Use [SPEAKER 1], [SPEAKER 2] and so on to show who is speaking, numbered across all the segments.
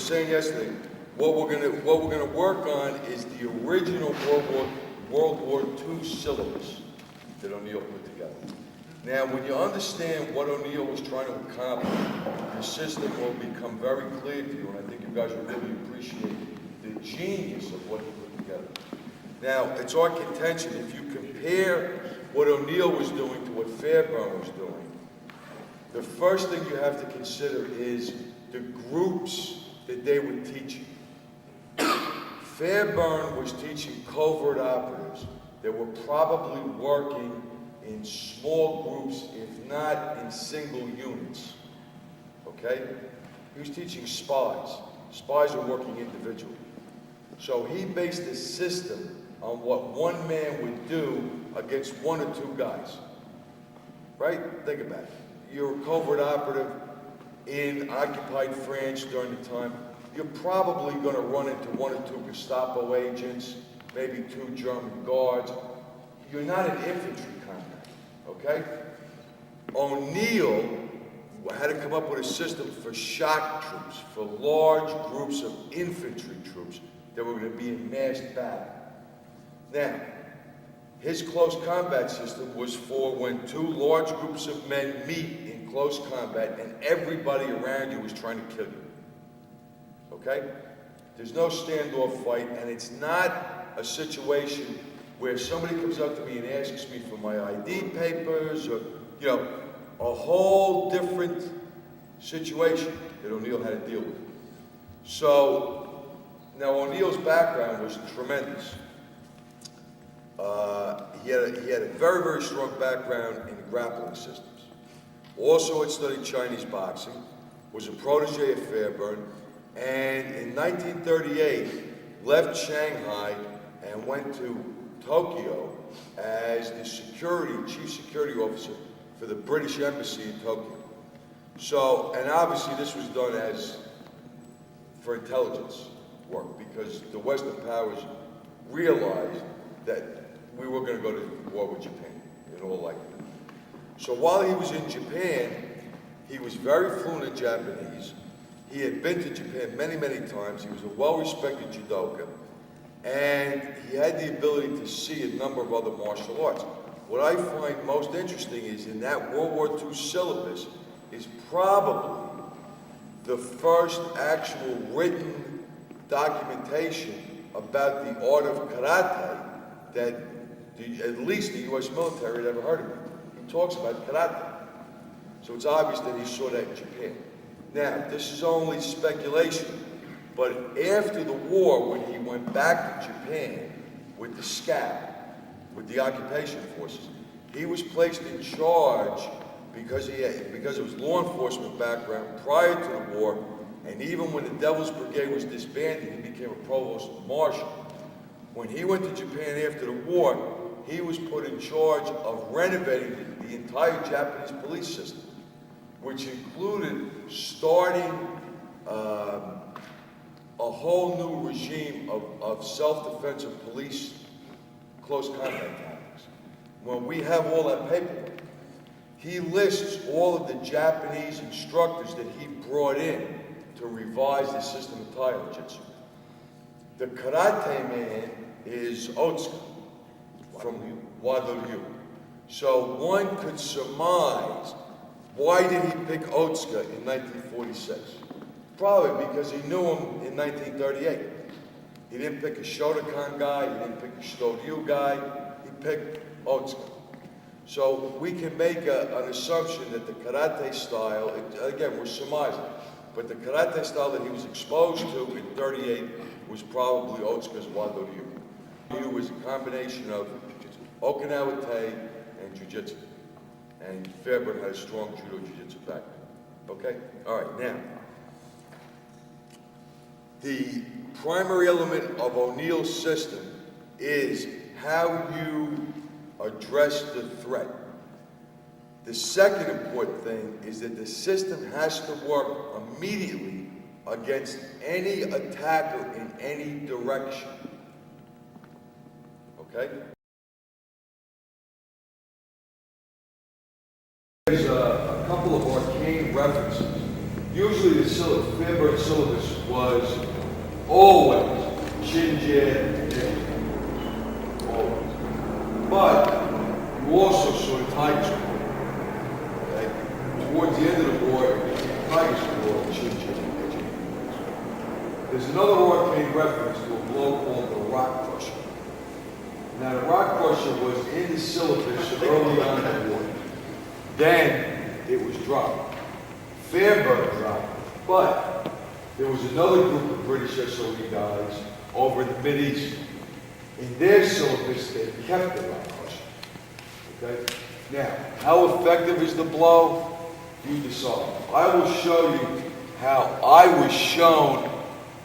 [SPEAKER 1] saying yesterday, what we're gonna work on is the original World War II syllabus that O'Neill put together. Now, when you understand what O'Neill was trying to accomplish, the system will become very clear to you, and I think you guys will really appreciate the genius of what he put together. Now, it's our contention, if you compare what O'Neill was doing to what Fairbairn was doing, the first thing you have to consider is the groups that they were teaching. Fairbairn was teaching covert operatives that were probably working in small groups, if not in single units, okay? He was teaching spies. Spies are working individually. So he based the system on what one man would do against one or two guys, right? Think about it. You're a covert operative in occupied France during the time. You're probably going to run into one or two Gestapo agents, maybe two German guards. You're not an infantry combat, okay? O'Neill had to come up with a system for shock troops, for large groups of infantry troops that were going to be in massed battle. Now, his close combat system was for when two large groups of men meet in close combat and everybody around you is trying to kill you. Okay? There's no standoff fight, and it's not a situation where somebody comes up to me and asks me for my ID papers or, you know, a whole different situation that O'Neill had to deal with. So, now O'Neill's background was tremendous. He had a very, very strong background in grappling systems. Also had studied Chinese boxing, was a protege of Fairbairn, and in 1938 left Shanghai and went to Tokyo as the chief security officer for the British Embassy in Tokyo. So, and obviously this was done for intelligence work because the Western powers realized that we were going to go to war with Japan, in all likelihood. So while he was in Japan, he was very fluent in Japanese. He had been to Japan many, many times. He was a well-respected judoka, and he had the ability to see a number of other martial arts. What I find most interesting is in that World War II syllabus is probably the first actual written documentation about the art of karate that at least the U.S. military had ever heard of it. He talks about karate. So it's obvious that he saw that in Japan. Now, this is only speculation, but after the war, when he went back to Japan with the SCAP, with the occupation forces, he was placed in charge because it was law enforcement background prior to the war, and even when the Devil's Brigade was disbanded, he became a provost marshal. When he went to Japan after the war, he was put in charge of renovating the entire Japanese police system, which included starting a whole new regime of self-defensive police close combat tactics. When we have all that paperwork, he lists all of the Japanese instructors that he brought in to revise the system of taijutsu. The karate man is Otsuka from Wadoryu. So one could surmise, why did he pick Otsuka in 1946? Probably because he knew him in 1938. He didn't pick a Shotokan guy, he didn't pick a Shoryu guy, he picked Otsuka. So we can make an assumption that the karate style, again, we're surmising, but the karate style that he was exposed to in 38 was probably Otsuka's Wadoryu. It was a combination of Okinawa Tei and Jiu-Jitsu. And Fairbairn had a strong judo jiu-jitsu background. Okay? All right, now. The primary element of O'Neill's system is how you address the threat. The second important thing is that the system has to work immediately against any attacker in any direction. Okay? There's a couple of arcane references Usually the Fairburn syllabus was always chin jab, always. But you also saw the Tigers war. Okay? Towards the end of the war, the Tigers war, chin jab. There's another arcane reference to a blow called the rock crusher. Now the rock crusher was in the syllabus early on in the war. Then it was dropped. Fairburn dropped, but there was another group of British SOE guys over in the Mideast. In their syllabus, they kept the rock crusher. Okay? Now, how effective is the blow? You decide. I will show you how I was shown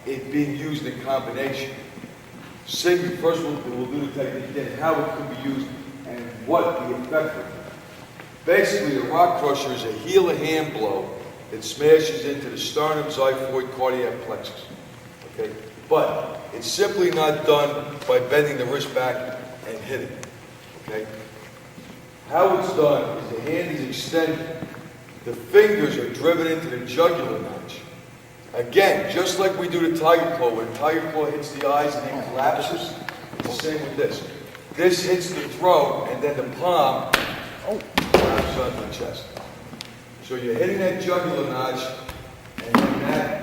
[SPEAKER 1] it being used in combination. First we'll do the technique, then how it can be used and what the effect of it. Basically, the rock crusher is a heel of hand blow that smashes into the sternum, xiphoid, cardiac plexus. Okay? But it's simply not done by bending the wrist back and hitting. Okay? How it's done is the hand is extended. The fingers are driven into the jugular notch. Again, just like we do the tiger claw, when the tiger claw hits the eyes and then collapses, it's the same with this. This hits the throat, and then the palm collapses onto the chest. So you're hitting that jugular notch, and then that,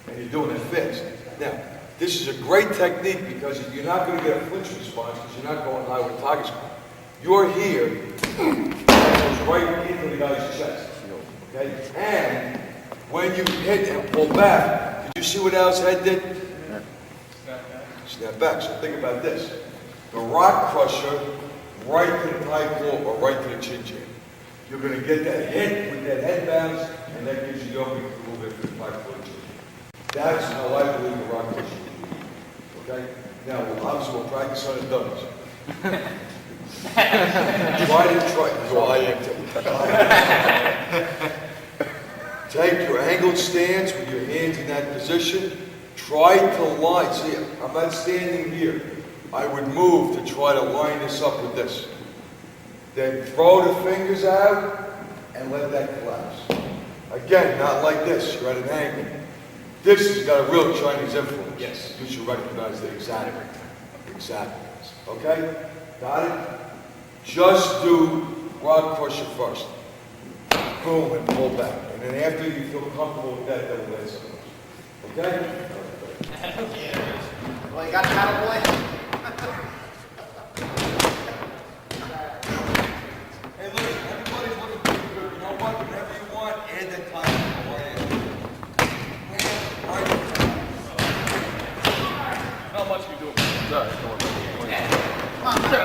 [SPEAKER 1] and you're doing it fixed. Now, this is a great technique because you're not going to get a flinch response because you're not going high with tiger claw. You're here, and it goes right into the guy's chest. Okay? And when you hit and pull back, did you see what Al's head did? Snap back. So think about this. The rock crusher, right to the tiger claw or right to the chin jab. You're going to get that hit with that head bounce, and that gives you the opening a little bit for the tiger claw chin jab. That's how I believe the rock crusher is. Okay? Now, obviously, we'll practice on the dummies. Take your angled stance with your hands in that position. Try to line. See, I'm not standing here. I would move to try to line this up with this. Then throw the fingers out and let that collapse. Again, not like this. You're at an angle. This has got a real Chinese influence.
[SPEAKER 2] Yes.
[SPEAKER 1] You should recognize that exactly. Exactly. Okay? Got it? Just do rock crusher first. Boom, and pull back. And then after you feel comfortable with that, then we'll something else. Okay?
[SPEAKER 2] Yeah. Well, you got the paddle boy?
[SPEAKER 1] Hey, look, everybody's looking pretty good. You know what? Whenever you want, add that time right in.
[SPEAKER 3] How much you do? Sorry, come on.
[SPEAKER 2] Come on.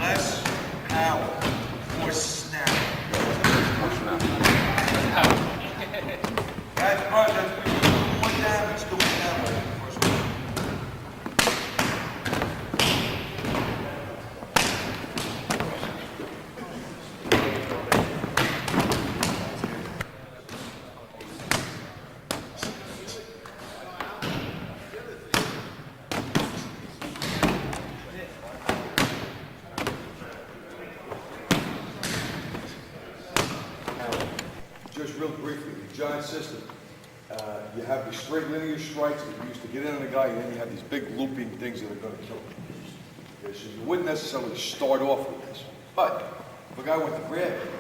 [SPEAKER 1] Less power, more snap. That's right, that's more damage doing that way. Just real briefly, the giant system, you have the straight linear strikes that you used to get in on the guy, and then you have these big looping things that are going to kill him. Okay, so you wouldn't necessarily start off with this. But if a guy went to grab it,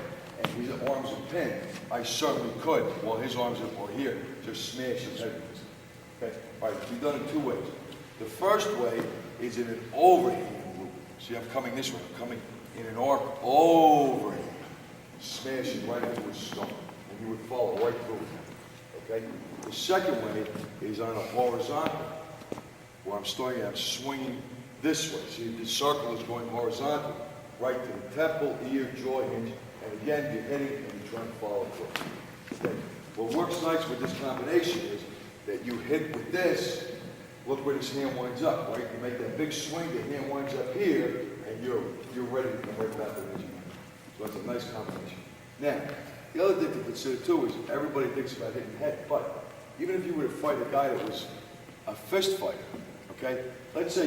[SPEAKER 1] and his arms are pinned, I certainly could, while his arms are here, just smash his head with this. Okay? All right, it's been done in two ways. The first way is in an overhand loop. See, I'm coming this way, I'm coming in an arc overhand. Smash it right into his skull. And you would follow right through it. Okay? The second way is on a horizontal, where I'm starting, I'm swinging this way. See, the circle is going horizontal, right to the temple, ear, jaw, hinge, and again, you're hitting and you're trying to follow through. Okay? What works nice with this combination is that you hit with this, look where this hand winds up, right? You make that big swing, the hand winds up here, and you're ready to come right back to the So it's a nice combination. Now, the other thing to consider too is everybody thinks about hitting head, but even if you were to fight a guy that was a fist fighter, okay? Let's say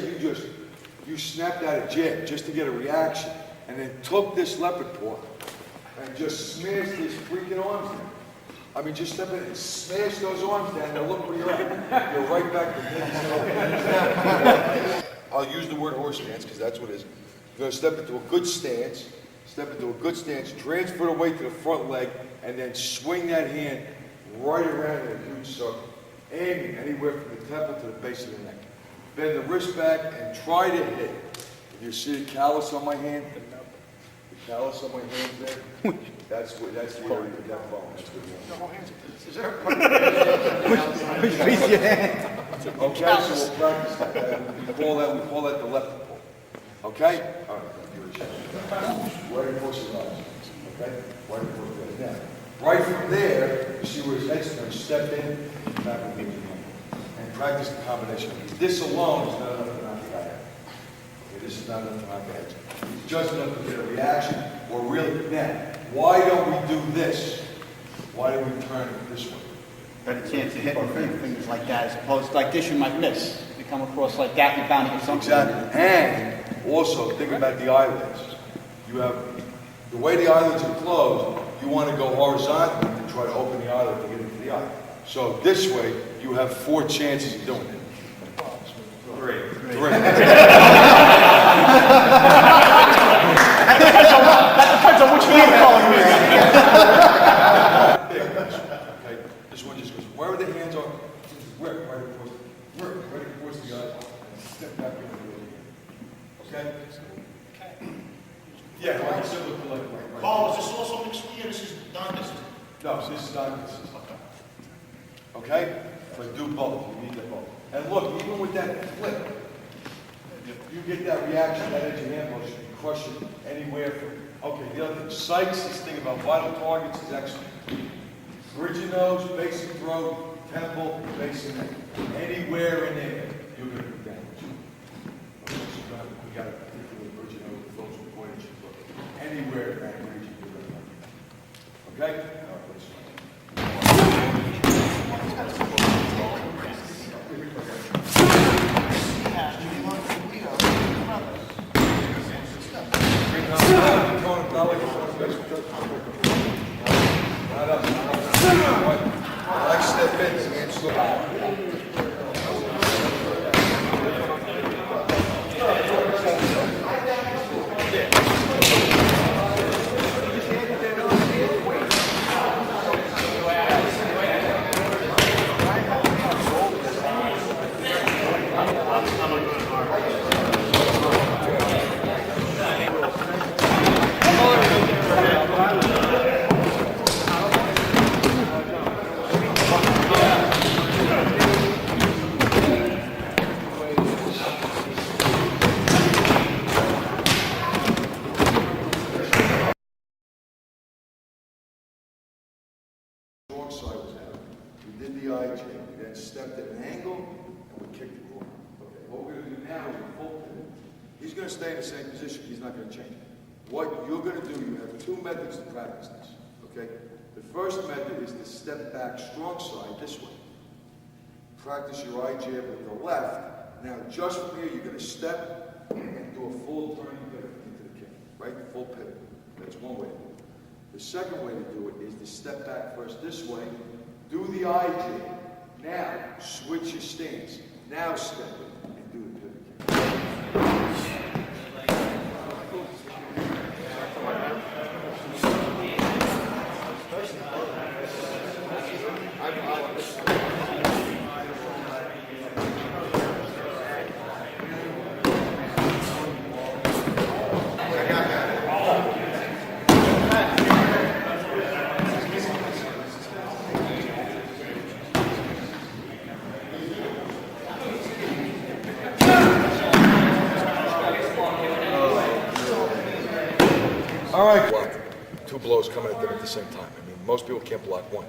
[SPEAKER 1] you snapped out a jab just to get a reaction, and then took this leopard paw and just smashed his freaking arms down. I mean, just step in and smash those arms down, and look where you're at. You're right back to I'll use the word horse stance, because that's what it is. You're going to step into a good stance, transfer the weight to the front leg, and then swing that hand right around in a huge circle, aiming anywhere from the temple to the base of the neck. Bend the wrist back and try to hit. If you see the callus on my hand, the callus on my hand there, that's the area of that bone. That's what you want. Okay, so we'll practice that. We call that the left pull. Okay? All right. Right across his eyes. Okay? Right across his eyes. Now, right from there, you see where his head's going to step in, back and forth, and practice the combination. This alone is not enough to knock the guy out. Okay, this is not enough to knock the head. It's just enough to get a reaction, or really, now, why don't we do this? Why do we turn it this way?
[SPEAKER 2] Better chance of hitting fingers like that, as opposed to like this, you might miss. If you come across like that, you're bound to get something.
[SPEAKER 1] Exactly. And also, think about the eyelids. You have, the way the eyelids are closed, you want to go horizontally to try to open the eyelid to get into the eye. So this way, you have 4 chances of doing it. 3.
[SPEAKER 2] That depends on which way you're calling me.
[SPEAKER 1] Okay, this one just goes wherever the hands are, right across the eye, and step back into the other hand. Okay? Yeah, like similar to right.
[SPEAKER 4] Paul, is this also mixed here? This is non-distance.
[SPEAKER 1] No, this is not consistent. Okay? But do both. You need them both. And look, even with that flip, you get that reaction, that edge of hand motion, you crush it anywhere from, okay, the other thing, Sykes, this thing about vital targets is excellent. Bridge your nose, base and throat, temple, base and neck. Anywhere in there, you're going to do damage. Okay, so we got a particular bridge your nose, folks with point and look. Anywhere in that region, you're going to do damage. Okay? All right, let's try. Strong side was out. We did the IJ, we then stepped at an angle, and we kicked the corner. Okay, what we're going to do now is a full pivot. He's going to stay in the same position. He's not going to change. What you're going to do, you have 2 methods to practice this. Okay? The first method is to step back strong side this way. Practice your IJ with the left. Now, just from here, you're going to step and do a full turning pivot into the kick. Right? Full pivot. That's one way to do it. The second way to do it is to step back first this way, do the IJ, now switch your stance, now step in and do the pivot kick. All right. Well, 2 blows coming at them at the same time. I mean, most people can't block one.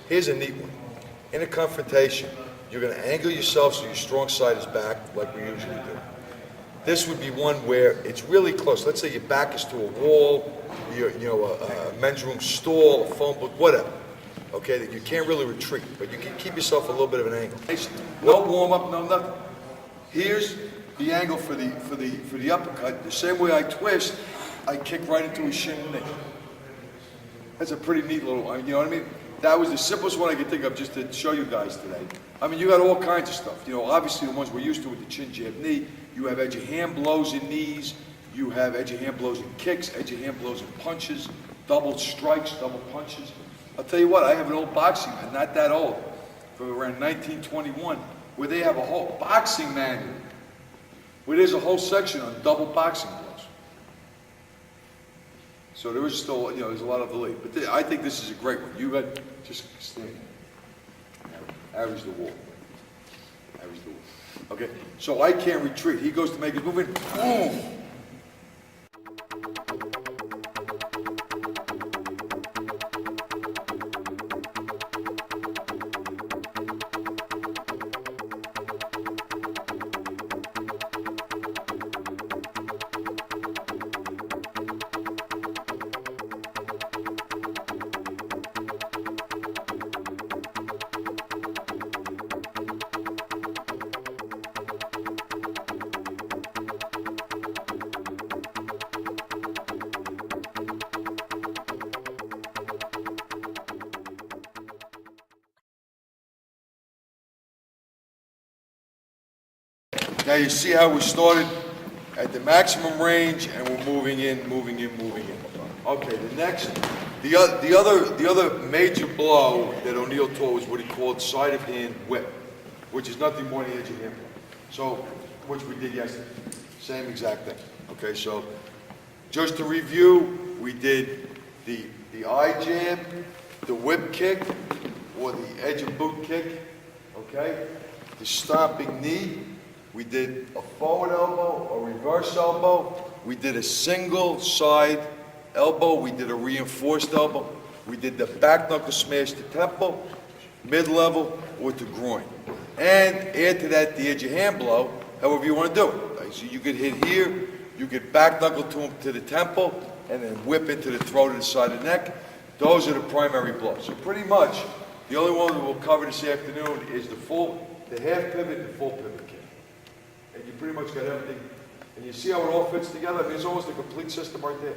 [SPEAKER 1] Here's a neat one. In a confrontation, you're going to angle yourself so your strong side is back, like we usually do. This would be one where it's really close. Let's say your back is to a wall, a men's room stall, a phone book, whatever. okay, that you can't really retreat, but you can keep yourself a little bit of an angle. No warm-up, no nothing. Here's the angle for the uppercut. The same way I twist, I kick right into his shin and knee. That's a pretty neat little, you know what I mean? That was the simplest one I could think of just to show you guys today. I mean, you got all kinds of stuff. You know, obviously the ones we're used to with the chin jab knee, you have edge of hand blows in knees, you have edge of hand blows in kicks, edge of hand blows in punches, double strikes, double punches. I'll tell you what, I have an old boxing man, not that old, from around 1921, where they have a whole boxing manual, where there's a whole section on double boxing blows. So there is still, you know, there's a lot of the lead. But I think this is a great one. You got, just stand. Average the wall. Average the wall. Okay, so I can't retreat. He goes to make his movement, boom! Now you see how we started at the maximum range and we're moving in, moving in, moving in. Okay, the other major blow that O'Neill taught was what he called side of hand whip, which is nothing more than the edge of hand blow. So, which we did yesterday. Same exact thing. Okay, so just to review, we did the eye jab, the whip kick, or the edge of boot kick, okay? The stomping knee. We did a forward elbow, a reverse elbow. We did a single side elbow. We did a reinforced elbow. We did the back knuckle smash to temple, mid-level, or to groin. And add to that the edge of hand blow, however you want to do it. Right? So you could hit here, you could back knuckle to the temple, and then whip into the throat or the side of the neck. Those are the primary blows. So pretty much, the only one that we'll cover this afternoon is the half pivot and the full pivot kick. And you pretty much got everything. And you see how it all fits together? I mean, it's almost a complete system right there.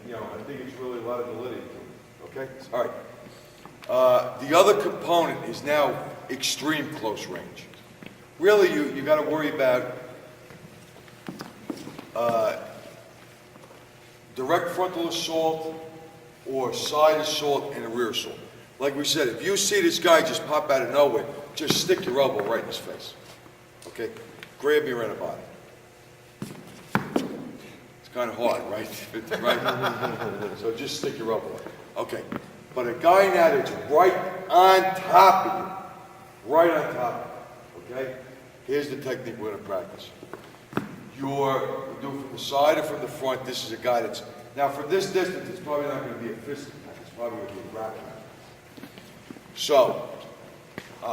[SPEAKER 1] You know, I think it's really a lot of validity to it. Okay? All right. The other component is now extreme close range. Really, you got to worry about direct frontal assault or side assault and a rear assault. Like we said, if you see this guy just pop out of nowhere, just stick your elbow right in his face. Okay? Grab me around the body. It's kind of hard, right? Right? So just stick your elbow. Okay. But a guy now that's right on top of you, right on top of you, okay? Here's the technique we're going to practice. You do it from the side or from the front. This is a guy that's, now from this distance, it's probably not going to be a fist attack. It's probably going to be a grapple. So,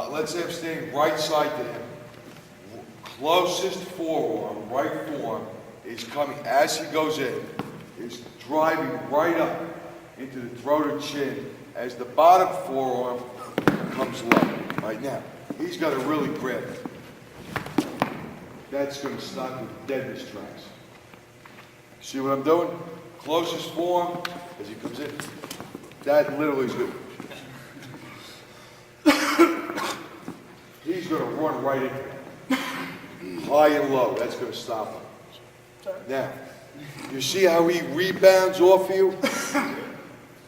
[SPEAKER 1] let's say I'm standing right side to him. Closest forearm, right forearm, is coming as he goes in, is driving right up into the throat or chin as the bottom forearm comes low. Right now, he's got to really grab it. That's going to stop him dead in his tracks. See what I'm doing? Closest forearm as he comes in. That literally is good. He's going to run right into it. High and low, that's going to stop him. Now, you see how he rebounds off of you?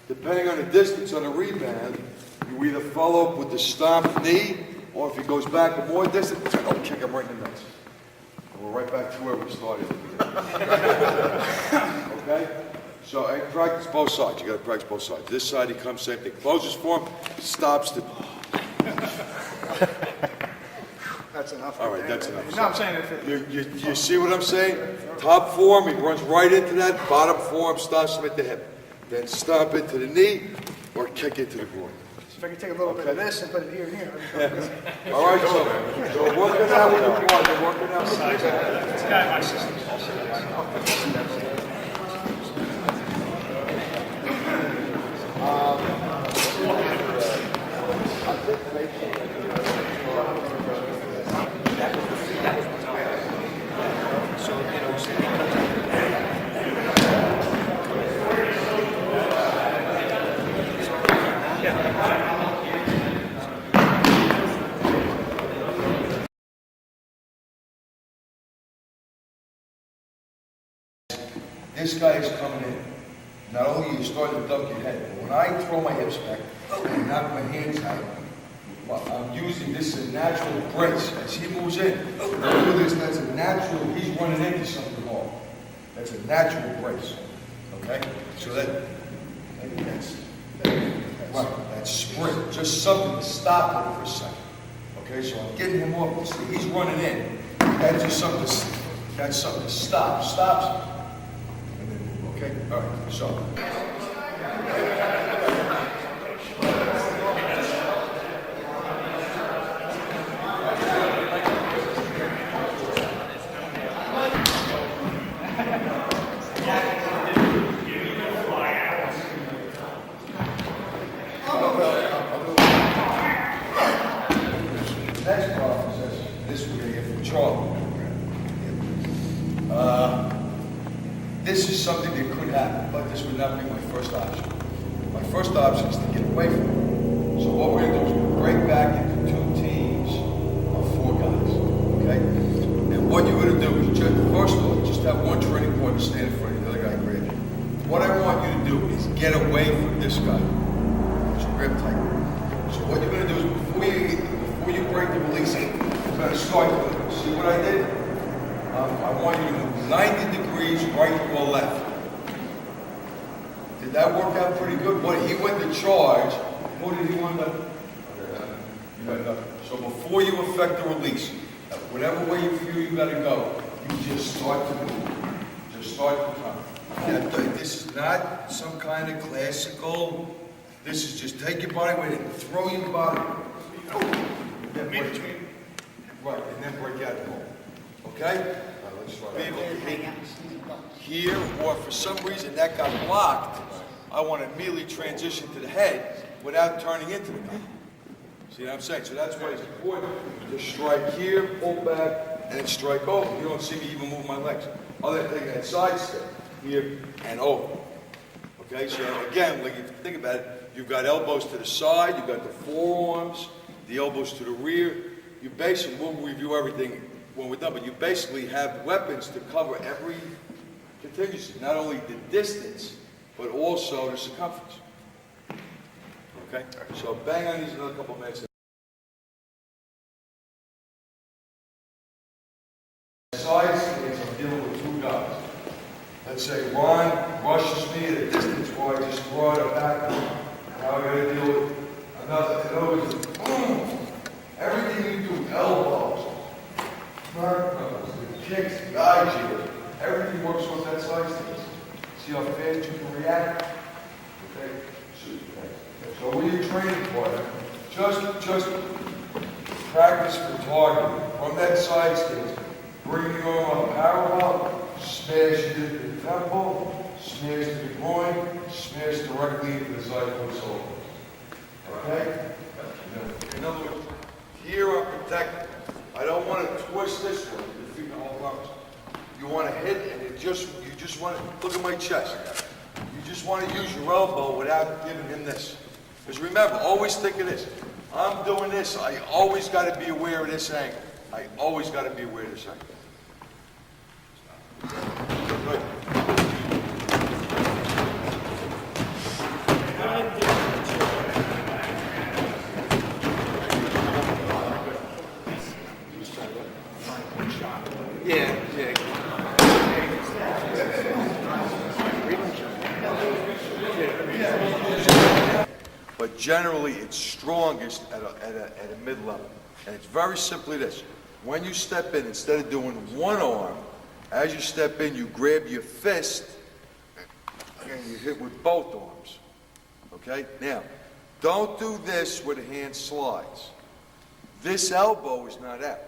[SPEAKER 1] Depending on the distance on the rebound, you either follow up with the stomp knee, or if he goes back a more distance, I'll kick him right in the nuts. And we're right back to where we started. Okay? So, and practice both sides. You got to practice both sides. This side he comes, same thing. Closes form, stops the...
[SPEAKER 2] That's enough.
[SPEAKER 1] All right, that's enough.
[SPEAKER 2] No, I'm saying if it...
[SPEAKER 1] You see what I'm saying? Top form, he runs right into that. Bottom form, stops him at the hip. Then stomp into the knee or kick into the groin.
[SPEAKER 2] If I can take a little bit of this and put it here and here.
[SPEAKER 1] All right, so working out with the one, they're working out with the
[SPEAKER 4] It's a guy in my system.
[SPEAKER 1] this guy is coming in. Not only are you starting to duck your head, but when I throw my hips back and knock my hands out, I'm using this as a natural brace. As he moves in, I do this, that's a natural, he's running into something hard. That's a natural brace. Okay? So that's right, that's sprint. Just something to stop him for a second. Okay, so I'm getting him off. See, he's running in. That's just something to stop. Stops him. And then, okay? All right, so. Next problem is this we're going to get from Charlie. This is something that could happen, but this would not be my first option. My first option is to get away from it. So what we're going to do is we're going to break back into two teams of 4 guys, okay? And what you're going to do is, first of all, just have one training partner stand in front of the other guy, grab you. What I want you to do is get away from this guy. So grab tight. So what you're going to do is before you break the release, you're going to start with, see what I did? I want you to move 90 degrees right or left. Did that work out pretty good? What he went to charge, what did he want to? You got nothing. So before you effect the release, whatever way you feel you got to go, you just start to move. Just start to come. Now, this is not some kind of classical. This is just take your body weight and throw your body. Then break, right, and then break out the hole. Okay? Let's try that. Be able to hit here, or for some reason that got blocked, I want to immediately transition to the head without turning into the guy. See what I'm saying? So that's why it's important to strike here, pull back, and then strike over. You don't see me even move my legs. Other than taking that side step, here and over. Okay, so again, like if you think about it, you've got elbows to the side, you've got the forearms, the elbows to the rear. You basically, we'll review everything when we're done, but you basically have weapons to cover every contingency, not only the distance, but also the circumference. Okay, so bang on these another couple minutes. Side stance, I'm dealing with 2 guys. Let's say Ron rushes me at a distance where I just brought it back. Now I gotta deal with another. In other words, boom! Everything you do, elbows, front knuckles, the kicks, the eye jiggles, everything works with that side stance. See how fast you can react? Okay? So when you're training partner, just practice for targeting. From that side stance, bring the arm up parallel, smash it into the temple, smash to the groin, smash directly into the side foot shoulder. Okay? In other words, here I'm protected. I don't want to twist this way, defeat the whole purpose. You want to hit, and you just want to, look at my chest. You just want to use your elbow without giving him this. Because remember, always think of this. I'm doing this, I always got to be aware of this angle. I always got to be aware of this angle. Good. But generally, it's strongest at a mid-level. And it's very simply this. When you step in, instead of doing one arm, as you step in, you grab your fist and you hit with both arms. Okay? Now, don't do this where the hand slides. This elbow is not out.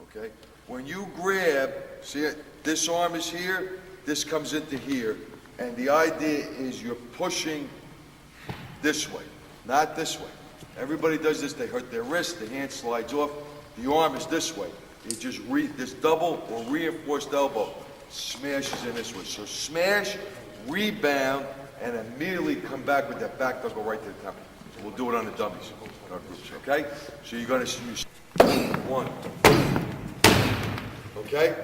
[SPEAKER 1] Okay? When you grab, see it? This arm is here, this comes into here, and the idea is you're pushing this way, not this way. Everybody does this, they hurt their wrist, the hand slides off, the arm is this way. It just, this double or reinforced elbow smashes in this way. So smash, rebound, and immediately come back with that back knuckle right to the temple. So we'll do it on the dummies, our groups, okay? So you're gonna use 1. Okay?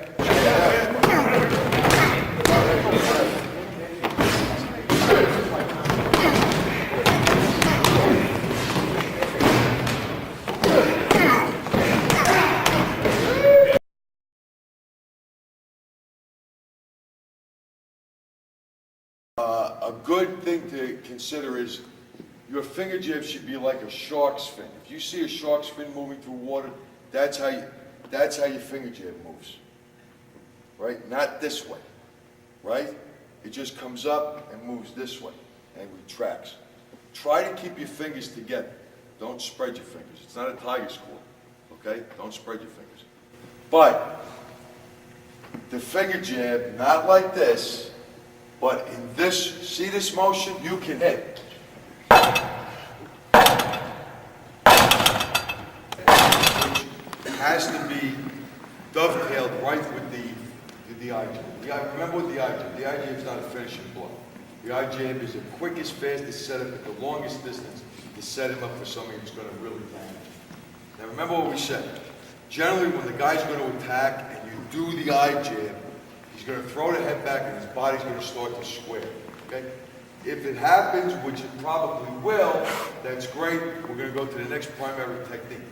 [SPEAKER 1] A good thing to consider is your finger jab should be like a shark's fin. If you see a shark's fin moving through water, that's how your finger jab moves. Right? Not this way. Right? It just comes up and moves this way and retracts. Try to keep your fingers together. Don't spread your fingers. It's not a tiger's claw. Okay? Don't spread your fingers. But the finger jab, not like this, but in this, see this motion? You can hit. It has to be dovetailed right with the eye jab. Remember what the eye jab. The eye jab is not a finishing blow. The eye jab is the quickest, fastest setup at the longest distance to set him up for something that's going to really damage him. Now remember what we said. Generally, when the guy's going to attack and you do the eye jab, he's going to throw the head back and his body's going to start to square. Okay? If it happens, which it probably will, that's great. We're going to go to the next primary technique.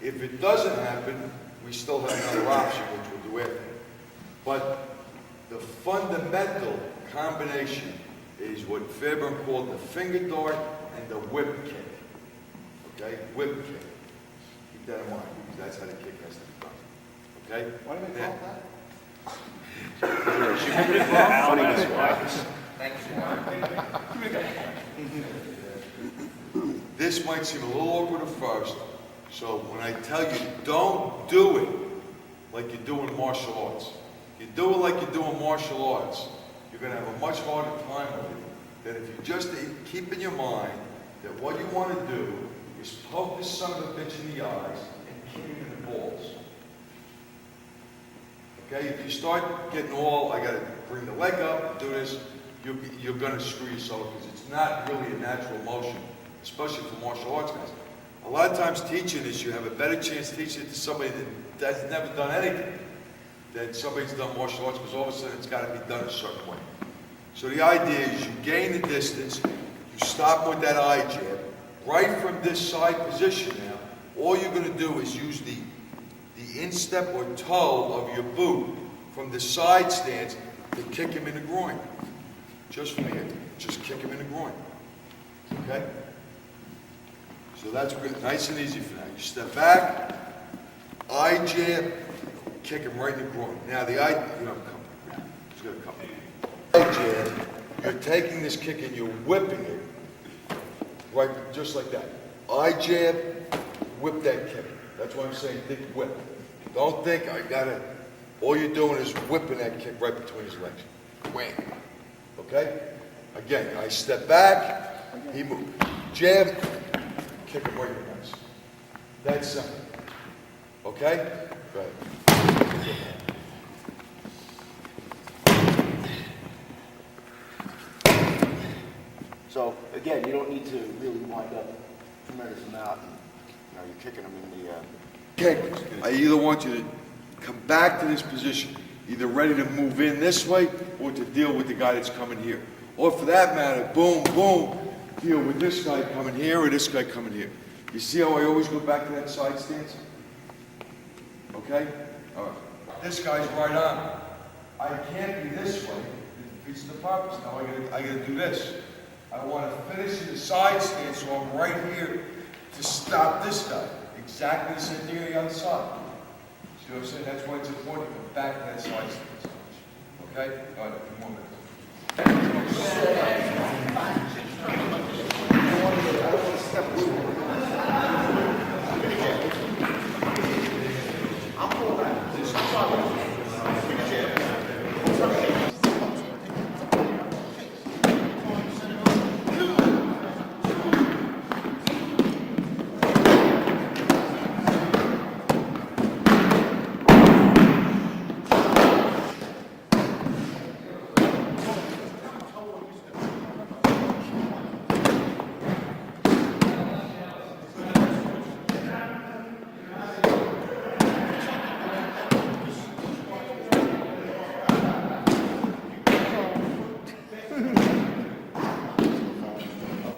[SPEAKER 1] If it doesn't happen, we still have another option, which we'll do after. But the fundamental combination is what Fairbairn called the finger dart and the whip kick. Okay? Whip kick. Keep that in mind, because that's how the kick has to be done. Okay?
[SPEAKER 2] What do they call that?
[SPEAKER 1] This might seem a little awkward at first, so when I tell you don't do it like you do in martial arts. You do it like you do in martial arts, you're going to have a much harder time with it than if you just keep in your mind that what you want to do is poke this son of a bitch in the eyes and kick him in the balls. Okay, if you start getting all, I got to bring the leg up and do this, you're going to screw yourself because it's not really a natural motion, especially for martial arts guys. A lot of times teaching this, you have a better chance teaching it to somebody that's never done anything than somebody's done martial arts because all of a sudden it's got to be done a certain way. So the idea is you gain the distance, you stop with that eye jab, right from this side position now, all you're going to do is use the instep or toe of your boot from the side stance to kick him in the groin. Just from here. Just kick him in the groin. Okay? So that's good. Nice and easy for now. You step back, eye jab, kick him right in the groin. Now the eye, you don't come down. He's going to come down. Eye jab, you're taking this kick and you're whipping it. Right, just like that. Eye jab, whip that kick. That's why I'm saying think whip. Don't think I gotta, all you're doing is whipping that kick right between his legs. Wham. Okay? Again, I step back, he moves. Jab, kick him right in the face. That's simple. Okay? Go ahead.
[SPEAKER 5] So again, you don't need to really wind up a tremendous amount. And, you're kicking them in the.
[SPEAKER 1] Okay, I either want you to come back to this position, either ready to move in this way or to deal with the guy that's coming here. Or for that matter, boom, boom, deal with this guy coming here or this guy coming here. You see how I always go back to that side stance? Okay? All right. This guy's right on. I can't be this way. It defeats the purpose. Now I gotta do this. I want to finish in the side stance so I'm right here to stop this guy. Exactly the same thing on the other side. See what I'm saying? That's why it's important to go back to that side stance. Okay? All right, a few more minutes.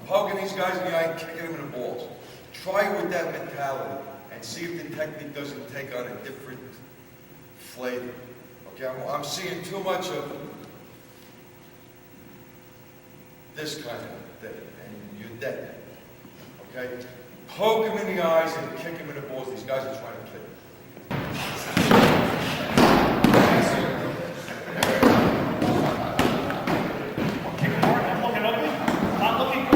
[SPEAKER 1] Poking these guys in the eye and kicking them in the balls. Try it with that mentality and see if the technique doesn't take on a different flavor. Okay, I'm seeing too much of this kind of thing, and you're dead. Okay? Poke him in the eyes and kick him in the balls. These guys are trying to kill him.
[SPEAKER 4] I'm looking ugly. Not looking good.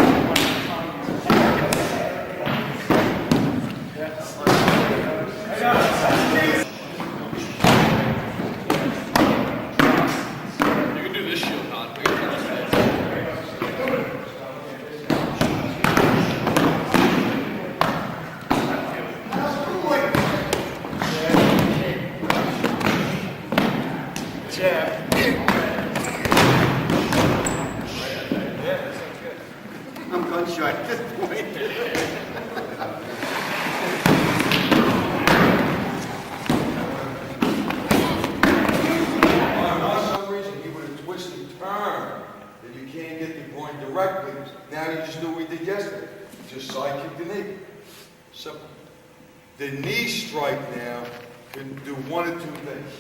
[SPEAKER 3] You can do this shield, Don. We can turn this head.
[SPEAKER 2] I'm gun shy at this point.
[SPEAKER 1] For some reason, he would have twisted and turned, and you can't get the groin directly. Now you just do what we did yesterday. Just side kick the knee. Simple. The knee strike now can do one of two things.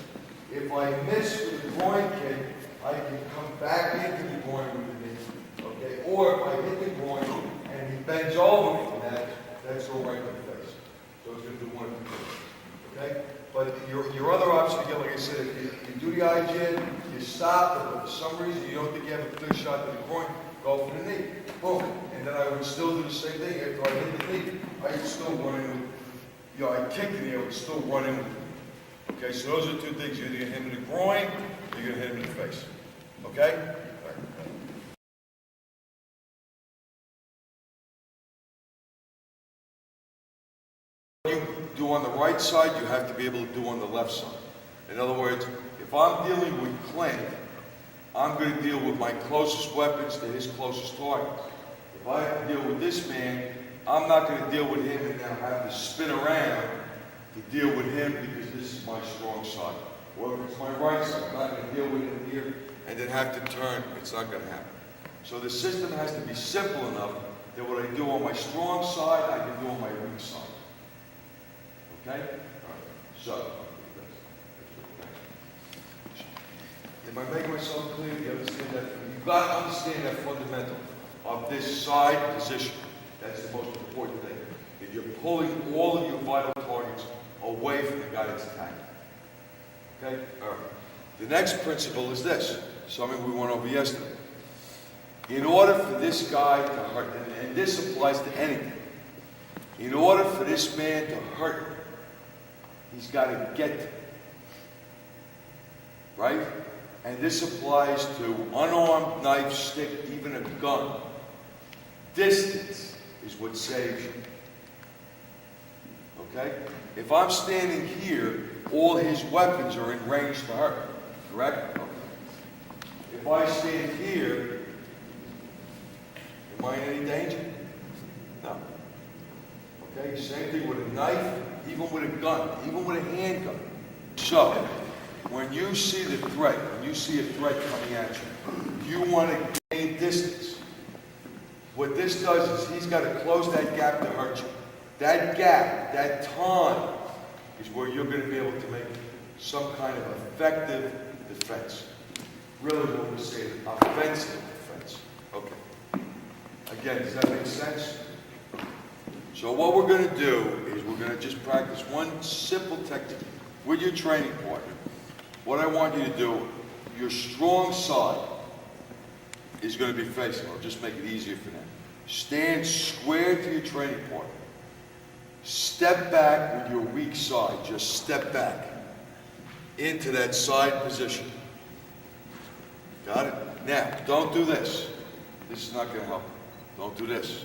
[SPEAKER 1] If I miss with the groin kick, I can come back into the groin with the knee. Okay? Or if I hit the groin and he bends over me, that's all right in the face. So it's going to do one of two things. Okay? But your other option, again, like I said, if you do the IGN, you stop, but for some reason you don't think you have a clear shot to the groin, go for the knee. Boom. And then I would still do the same thing. After I hit the knee, I would still run in with, I kicked the knee, I would still run in with it. Okay, so those are two things. You're either going to hit him in the groin, or you're going to hit him in the face. Okay? All right. What you do on the right side, you have to be able to do on the left side. In other words, if I'm dealing with Clint, I'm going to deal with my closest weapons to his closest target. If I have to deal with this man, I'm not going to deal with him and now have to spin around to deal with him because this is my strong side. Or if it's my right side, I'm not going to deal with him here and then have to turn. It's not going to happen. So the system has to be simple enough that what I do on my strong side, I can do on my weak side. Okay? All right. So, am I making myself clear? Do you understand that? You've got to understand that fundamental of this side position. That's the most important thing. If you're pulling all of your vital targets away from the guy that's attacking. Okay? All right. The next principle is this. Something we went over yesterday. In order for this guy to hurt, and this applies to anything, in order for this man to hurt, he's got to get to it. Right? And this applies to unarmed, knife, stick, even a gun. Distance is what saves you. Okay? If I'm standing here, all his weapons are in range to hurt. Correct? Okay. If I stand here, am I in any danger? No. Okay? Same thing with a knife, even with a gun, even with a handgun. So, when you see the threat, when you see a threat coming at you, you want to gain distance. What this does is he's got to close that gap to hurt you. That gap, that time, is where you're going to be able to make some kind of effective defense. Really what we say is offensive defense. Okay. Again, does that make sense? So what we're going to do is we're going to just practice one simple technique with your training partner. What I want you to do, your strong side is going to be facing. I'll just make it easier for them. Stand square to your training partner. Step back with your weak side. Just step back into that side position. Got it? Now, don't do this. This is not going to help. Don't do this.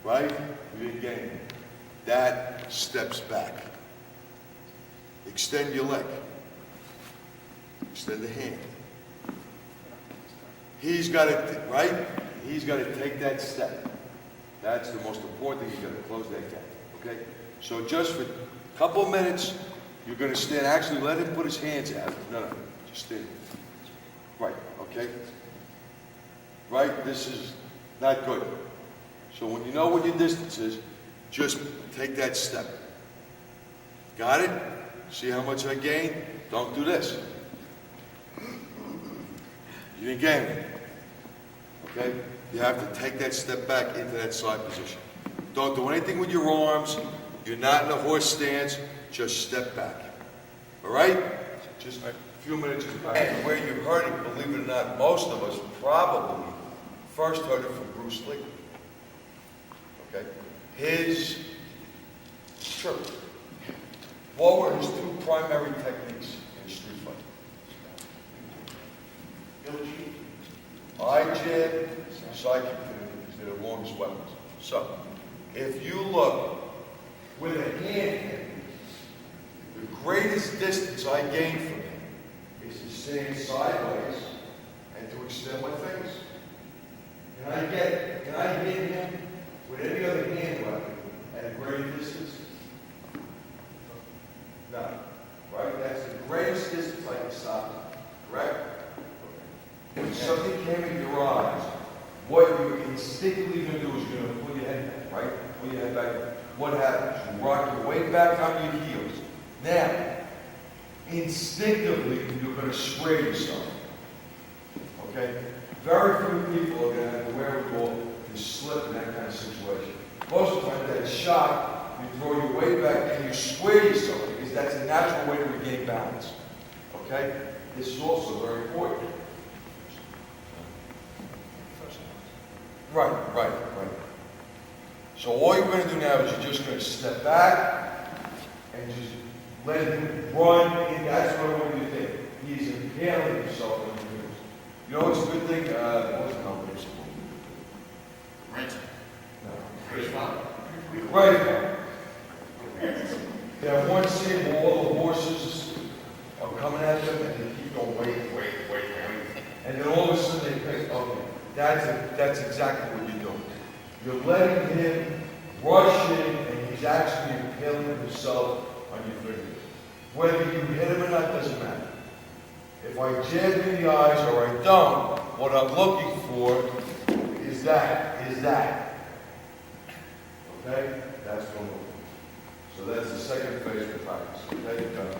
[SPEAKER 1] Right? You didn't get anything. That steps back. Extend your leg. Extend the hand. He's got to, right? He's got to take that step. That's the most important thing. He's got to close that gap. Okay? So just for a couple of minutes, you're going to stand. Actually, let him put his hands out. No. Just stand. Right. Okay? Right? This is not good. So when you know what your distance is, just take that step. Got it? See how much I gained? Don't do this. You didn't get anything. Okay? You have to take that step back into that side position. Don't do anything with your arms. You're not in a horse stance. Just step back. All right? Just a few minutes. And where you heard it, believe it or not, most of us probably first heard it from Bruce Lee. Okay? His true. What were his two primary techniques in street fighting? Eye jab, side kick, they're the longest weapons. So, if you look with a hand, the greatest distance I gain from him is to stand sideways and to extend my fingers. Can I hit him with any other hand weapon at a greater distance? No. Right? That's the greatest distance I can stop him. Correct? If something came in your eyes, what you're instinctively going to do is you're going to pull your head back, right? Pull your head back. What happens? You rock your weight back on your heels. Now, instinctively, you're going to square yourself. Okay? Very few people are going to have the wherewithal to slip in that kind of situation. Most of the time, that shot, you throw your weight back and you square yourself because that's a natural way to regain balance. Okay? This is also very important. Right. So all you're going to do now is you're just going to step back and just let him run in. That's what I want you to think. He's impaling himself on the moves. You know what's a good thing? What's the number? Right. Yeah, one scene where all the horses are coming at them and they keep going, wait. And then all of a sudden they think, okay, that's exactly what you're doing. You're letting him rush in and he's actually impaling himself on your fingers. Whether you hit him or not doesn't matter. If I jab him in the eyes or I don't, what I'm looking for is that. Okay? That's what I'm looking for. So that's the second phase of practice. Okay? Done.